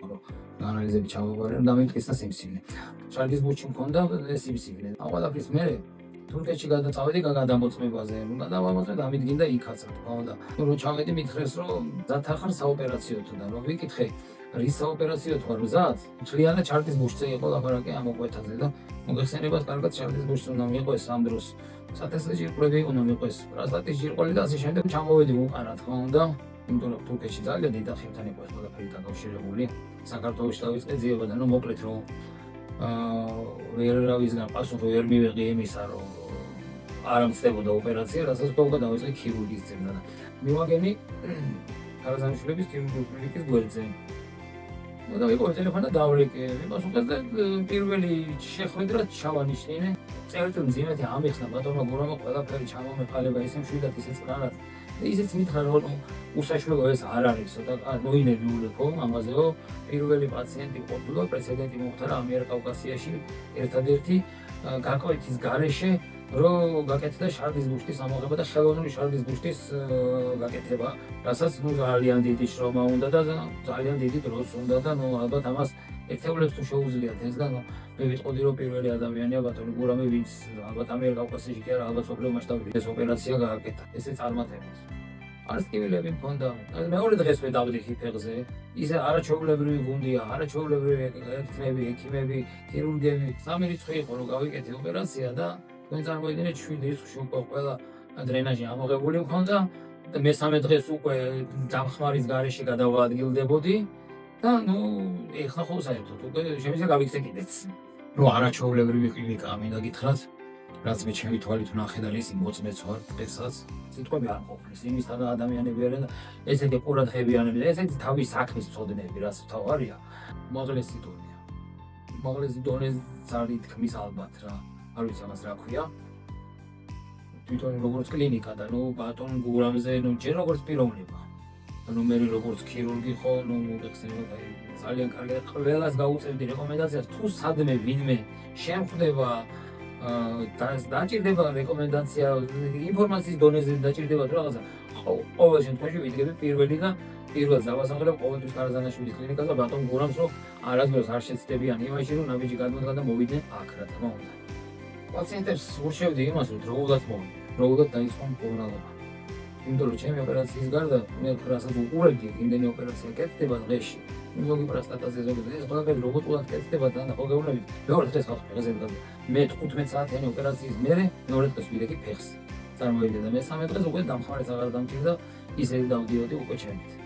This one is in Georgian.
რომ ანალიზები ჩავაბარე, რომ დამემტკიცდა სიმსივნე. შარდის ბურჩი მქონდა სიმსივნე. ამ ყველაფრის მერე თურქეთში გადაწავედი გადამოწმებაზე, უნდა დავამოწმე დამიდგინდა იქაც, რა თქმა უნდა. რომ ჩავედი მითხრეს, რომ მზად ახარ საოპერაციოთო და რომ ვიკითხე, რის საოპერაციოთ ვარ მზად? მთლიანად შარდის ბურჩზე იყო ლაპარაკი ამ მოკვეთაზე და მოგეხსენებათ, კარგად შარდის ბურჩს უნდა მიყვეს ამ დროს. სათესლე ჯირკვლები უნდა მიყვეს, პროსტატის ჯირკვალი და ასე შემდეგ ჩამოვედი უკან, რა თქმა უნდა. იმიტომ რომ თურქეთში ძალიან დიდ ახებთან იყო ეს ყველაფერი დაკავშირებული. საქართველოში დავიწყე ძიება და ნუ მოკლედ რომ ვერავისგან პასუხი ვერ მივიღე იმისა, რომ არ მცდებოდა ოპერაცია, რასაც უკვე დავიწყე ქირურგის ძებნა და მივაგენი ხარაზამიშვილების ქირურგიული კლინიკის გვერდზე. და ვიყო ტელეფონი და დავრეკე. მიპასუხეს და პირველი შეხვედრა ჩავანიშნინე. წერტილ მძიმეთი ამიხსნა ბატონმა გურამო ყველაფერი ჩამომეყალება ისე მშვიდად ისე წყნარად. ისიც მითხრა რომ უსაშველო ეს არ არის, ცოტა ნოინები ულებო ამაზეო. პირველი პაციენტი ყოფილა, პრეცედენტი მოხდა ამიერკავკასიაში ერთადერთი გაკვეთის გარეშე რომ გაკეთდა შარდის ბუშტის ამოღება და ხელოვნური შარდის ბუშტის გაკეთება, რასაც ძალიან დიდი შრომა უნდა და ძალიან დიდი დროც უნდა და ალბათ ამას ერთეულებს თუ შეუძლიათ ეს და მე ვიტყოდი რომ პირველი ადამიანია ბატონი გურამე ვინც ალბათ ამიერკავკასიაში კი არა ალბათ სოფლიო მასშტაბით ეს ოპერაცია გააკეთა. ესე წარმატებით. არც ტკივილები მქონდა. მეორე დღესვე დავდიხი ფეხზე. ისე არაჩვეულებრივი გუნდია, არაჩვეულებრივი ექიმები, ქირურგები. სამი რიცხვი იყო რომ გავიკეთე ოპერაცია და თქვენ წარმოიდგინეთ 7 რიცხვში უკვე ყველა დრენაჟი ამოღებული მქონდა და მესამე დღეს უკვე დამხმარის გარეშე გადავადგილდებოდი და ეხლა ხო საერთოდ უკვე შემიძლია გავიქცე კიდეც. არაჩვეულებრივი კლინიკაა მინდა გითხრათ, რაც მე ჩემი თვალით ვნახე და ისინი მოწმეც ვარ დღესაც. სიტყვები არ ყოფნის, იმის თან ადამიანები არიან და ესეთი ყურადღებიანები და ესეთი თავის საქმის მწოდნეები, რაც თავარია, უმაღლესი დონეა. უმაღლესი დონეზე ძალიან თქმის ალბათ რა. არ ვიცი ამას რა ქვია. თვითონ როგორც კლინიკა და ბატონ გურამზე ჯერ როგორც პიროვნება. მე როგორც ქირურგი ხო, მოგეხსენებათ ძალიან კარგად ყველას გაუწევდი რეკომენდაციას თუ სადმე ვინმე შემხვდება დაჭირდება რეკომენდაცია ინფორმაციის დონეზე დაჭირდება რაღაცა ყოველ შემთხვევაში ვიდგები პირველი და პირველს დავასახელებ ყოველთვის ხარაზანაშვილის კლინიკას და ბატონ გურამს რომ არასდროს არ შეცდებიან იმაში რომ ნაბიჯი გადმოდგა და მოვიდნენ აქ რა თქმა უნდა. პაციენტებს ურჩევდი იმას რომ დროულად მოვიდნენ, დროულად დაიწყო მკურნალობა. იმიტომ რომ ჩემი ოპერაციის გარდა მე რასაც უყურებდი იმდენი ოპერაცია კეთდება დღეში. ზოგი პროსტატაზე ზოგი ეს ყველაფერი რობოტულად კეთდება და ნახოგეუნებით მეორე დღეს ხალხი ფეხზე დგას. მე 15 საათიანი ოპერაციის მერე მეორე დღეს ვიდექი ფეხს. წარმოიდგინე და მესამე დღეს უკვე დამხმარეს აღარ დამჭირდა ისე დავდიოდი უკვე ჩემით.